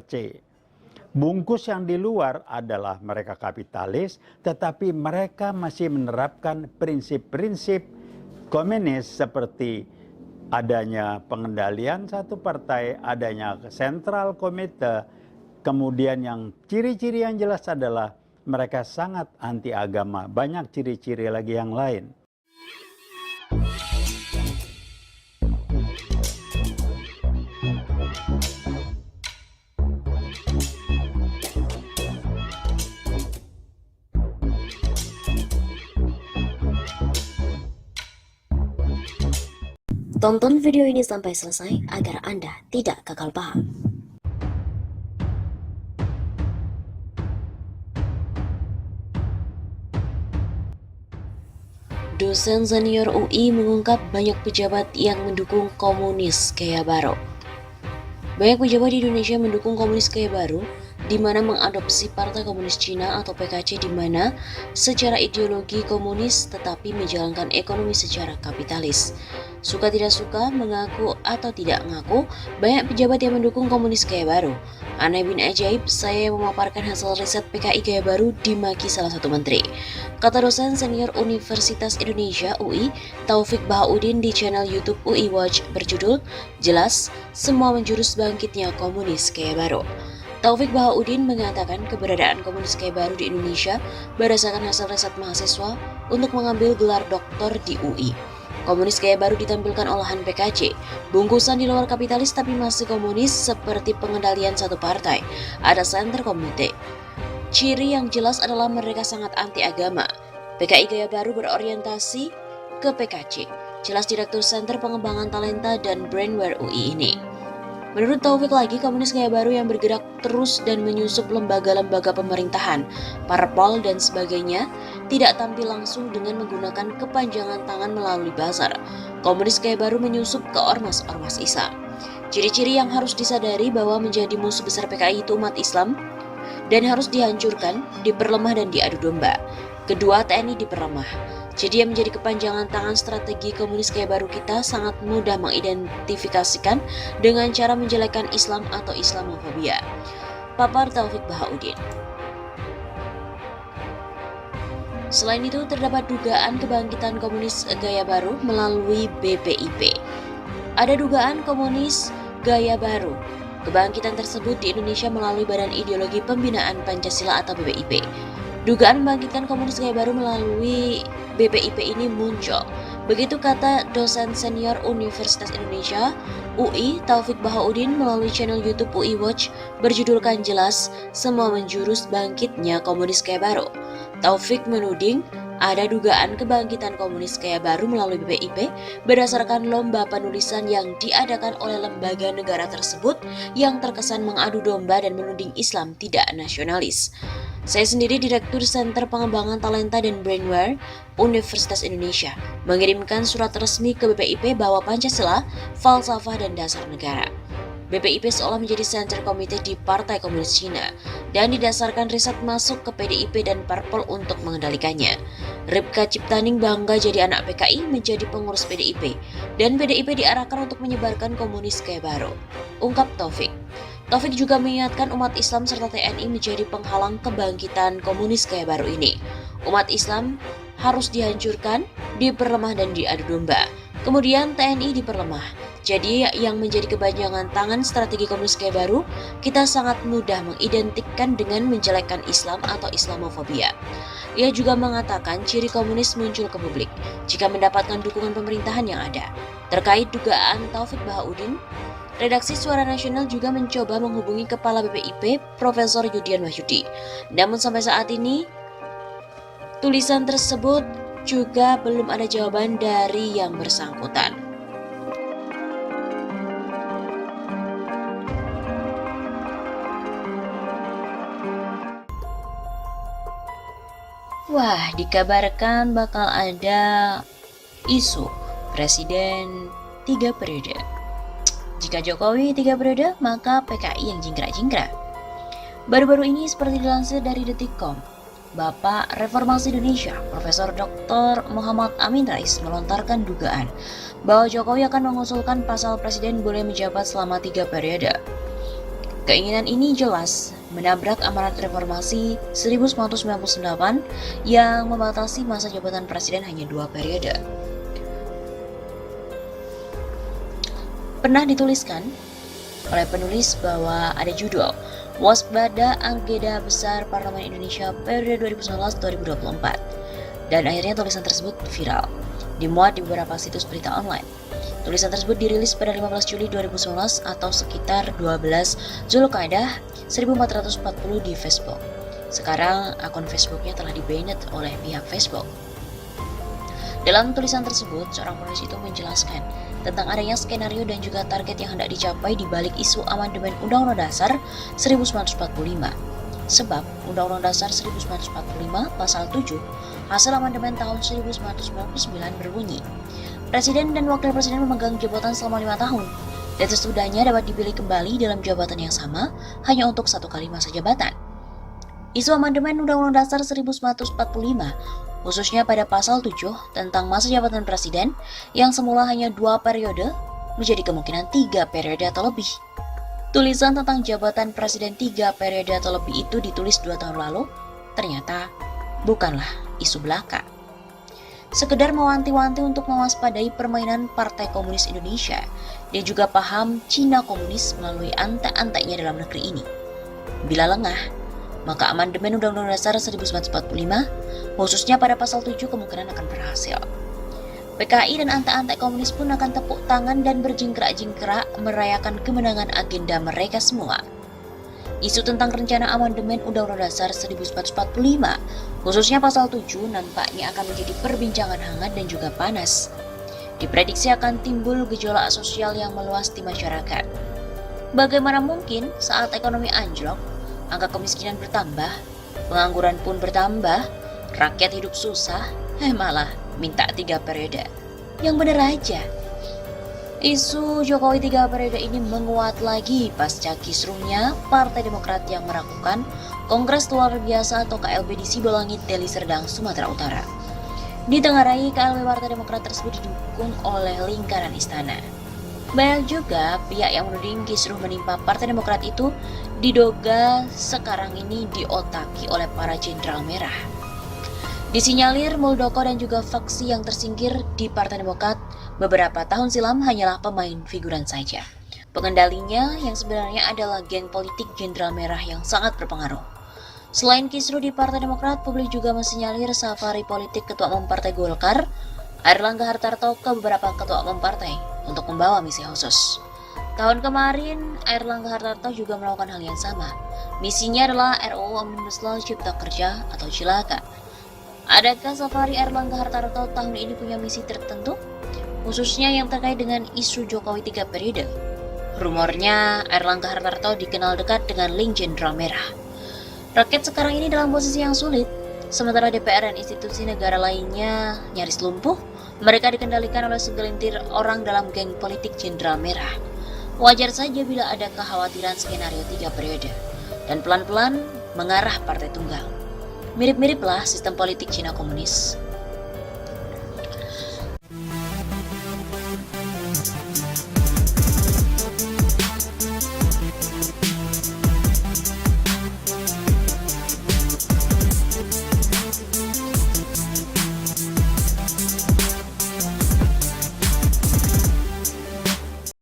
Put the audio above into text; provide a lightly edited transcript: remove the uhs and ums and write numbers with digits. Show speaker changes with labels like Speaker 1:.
Speaker 1: C. Bungkus yang di luar adalah mereka kapitalis, tetapi mereka masih menerapkan prinsip-prinsip komunis seperti adanya pengendalian satu partai, adanya sentral komite, kemudian yang ciri-ciri yang jelas adalah mereka sangat anti agama. Banyak ciri-ciri lagi yang lain.
Speaker 2: Tonton video ini sampai selesai agar Anda tidak gagal paham. Dosen senior UI mengungkap banyak pejabat yang mendukung komunis gaya baru. Banyak pejabat di Indonesia mendukung komunis gaya baru, di mana mengadopsi Partai Komunis Cina atau PKC, di mana secara ideologi komunis tetapi menjalankan ekonomi secara kapitalis. Suka tidak suka, mengaku atau tidak mengaku, banyak pejabat yang mendukung komunis gaya baru. Aneh bin ajaib, saya yang memaparkan hasil riset PKI gaya baru dimaki salah satu menteri. Kata dosen senior Universitas Indonesia UI, Taufik Bahaudin di channel YouTube UI Watch berjudul, "Jelas, semua menjurus bangkitnya komunis gaya baru." Taufik Bahaudin mengatakan keberadaan komunis gaya baru di Indonesia berdasarkan hasil riset mahasiswa untuk mengambil gelar doktor di UI. Komunis gaya baru ditampilkan olahan PKC, bungkusan di luar kapitalis tapi masih komunis seperti pengendalian satu partai, ada center komite. Ciri yang jelas adalah mereka sangat anti agama. PKI gaya baru berorientasi ke PKC, jelas Direktur Center Pengembangan Talenta dan Brainware UI ini. Menurut Taufik lagi, komunis gaya baru yang bergerak terus dan menyusup lembaga-lembaga pemerintahan, parpol dan sebagainya, tidak tampil langsung dengan menggunakan kepanjangan tangan melalui buzzer. Komunis gaya baru menyusup ke ormas-ormas Islam. Ciri-ciri yang harus disadari bahwa menjadi musuh besar PKI itu umat Islam dan harus dihancurkan, diperlemah dan diadu domba. Kedua, TNI diperlemah. Jadi yang menjadi kepanjangan tangan strategi komunis gaya baru kita sangat mudah mengidentifikasikan dengan cara menjelekkan Islam atau Islamofobia. Papar Taufik Bahaudin. Selain itu, terdapat dugaan kebangkitan komunis gaya baru melalui BPIP. Ada dugaan komunis gaya baru. Kebangkitan tersebut di Indonesia melalui Badan Ideologi Pembinaan Pancasila atau BPIP. Dugaan membangkitkan komunis gaya baru melalui BPIP ini muncul. Begitu kata dosen senior Universitas Indonesia UI Taufik Bahaudin melalui channel YouTube UI Watch berjudulkan Jelas, Semua Menjurus Bangkitnya Komunis Gaya Baru. Taufik menuding ada dugaan kebangkitan komunis gaya baru melalui BPIP berdasarkan lomba penulisan yang diadakan oleh lembaga negara tersebut yang terkesan mengadu domba dan menuding Islam tidak nasionalis. Saya sendiri Direktur Center Pengembangan Talenta dan Brainware Universitas Indonesia mengirimkan surat resmi ke BPIP bahwa Pancasila, falsafah dan dasar negara. BPIP seolah menjadi center komite di Partai Komunis Cina dan didasarkan riset masuk ke PDIP dan Parpol untuk mengendalikannya. Ripka Ciptaning bangga jadi anak PKI menjadi pengurus PDIP dan PDIP diarahkan untuk menyebarkan komunis gaya baru, ungkap Taufik. Taufik juga mengingatkan umat Islam serta TNI menjadi penghalang kebangkitan komunis gaya baru ini. Umat Islam harus dihancurkan, diperlemah dan diadu domba. Kemudian TNI diperlemah. Jadi yang menjadi kepanjangan tangan strategi komunis gaya baru, kita sangat mudah mengidentikan dengan menjelekkan Islam atau Islamofobia. Ia juga mengatakan ciri komunis muncul ke publik jika mendapatkan dukungan pemerintahan yang ada. Terkait dugaan Taufik Bahaudin, Redaksi Suara Nasional juga mencoba menghubungi Kepala BPIP, Profesor Yudian Wahyudi. Namun sampai saat ini, tulisan tersebut juga belum ada jawaban dari yang bersangkutan. Wah, dikabarkan bakal ada isu Presiden 3 periode. Jika Jokowi 3 periode, maka PKI yang jingkrak-jingkrak. Baru-baru ini seperti dilansir dari Detikcom, Bapak Reformasi Indonesia, Profesor Dr. Muhammad Amin Rais melontarkan dugaan bahwa Jokowi akan mengusulkan pasal presiden boleh menjabat selama 3 periode. Keinginan ini jelas menabrak amanat reformasi 1998 yang membatasi masa jabatan presiden hanya 2 periode. Pernah dituliskan oleh penulis bahwa ada judul Waspada Agenda Besar Parlemen Indonesia periode 2019-2024, dan akhirnya tulisan tersebut viral, dimuat di beberapa situs berita online. Tulisan tersebut dirilis pada 15 Juli 2019 atau sekitar 12 Zulqa'dah 1440 di Facebook. Sekarang akun Facebooknya telah di-banned oleh pihak Facebook. Dalam tulisan tersebut, seorang penulis itu menjelaskan tentang adanya skenario dan juga target yang hendak dicapai di balik isu amandemen Undang-Undang Dasar 1945. Sebab Undang-Undang Dasar 1945 pasal 7 hasil amandemen tahun 1999 berbunyi, Presiden dan Wakil Presiden memegang jabatan selama 5 tahun, dan sesudahnya dapat dipilih kembali dalam jabatan yang sama hanya untuk 1 kali masa jabatan. Isu amandemen Undang-Undang Dasar 1945, khususnya pada pasal 7 tentang masa jabatan presiden yang semula hanya 2 periode, menjadi kemungkinan 3 periode atau lebih. Tulisan tentang jabatan presiden 3 periode atau lebih itu ditulis 2 tahun lalu, ternyata bukanlah isu belaka. Sekedar mewanti-wanti untuk mewaspadai permainan Partai Komunis Indonesia. Dia juga paham Cina komunis melalui antek-anteknya dalam negeri ini. Bila lengah, maka amandemen Undang-Undang Dasar 1945, khususnya pada pasal 7 kemungkinan akan berhasil. PKI dan antek-antek komunis pun akan tepuk tangan dan berjingkrak-jingkrak merayakan kemenangan agenda mereka semua. Isu tentang rencana amandemen Undang-Undang Dasar 1945, khususnya pasal 7, nampaknya akan menjadi perbincangan hangat dan juga panas. Diprediksi akan timbul gejolak sosial yang meluas di masyarakat. Bagaimana mungkin saat ekonomi anjlok, angka kemiskinan bertambah, pengangguran pun bertambah, rakyat hidup susah, malah minta 3 periode. Yang bener aja. Isu Jokowi 3 periode ini menguat lagi pasca kisruhnya Partai Demokrat yang melakukan Kongres Luar Biasa atau KLB di Sibolangit, Deli Serdang, Sumatera Utara. Ditengarai KLB Partai Demokrat tersebut didukung oleh lingkaran istana. Banyak juga pihak yang menuding kisruh menimpa Partai Demokrat itu diduga sekarang ini diotaki oleh para jenderal merah. Disinyalir Muldoko dan juga faksi yang tersingkir di Partai Demokrat beberapa tahun silam hanyalah pemain figuran saja. Pengendalinya yang sebenarnya adalah geng politik Jenderal Merah yang sangat berpengaruh. Selain kisruh di Partai Demokrat, publik juga mensinyalir safari politik Ketua Umum Partai Golkar, Airlangga Hartarto, ke beberapa Ketua Umum Partai untuk membawa misi khusus. Tahun kemarin, Airlangga Hartarto juga melakukan hal yang sama. Misinya adalah RUU Omnibus Law Cipta Kerja atau Cilaka. Adakah safari Airlangga Hartarto tahun ini punya misi tertentu? Khususnya yang terkait dengan isu Jokowi 3 periode. Rumornya Airlangga Hartarto dikenal dekat dengan link Jenderal Merah. Rakyat sekarang ini dalam posisi yang sulit, sementara DPR dan institusi negara lainnya nyaris lumpuh. Mereka dikendalikan oleh segelintir orang dalam geng politik Jenderal Merah. Wajar saja bila ada kekhawatiran skenario 3 periode dan pelan-pelan mengarah partai tunggal. Mirip-miriplah sistem politik Cina komunis.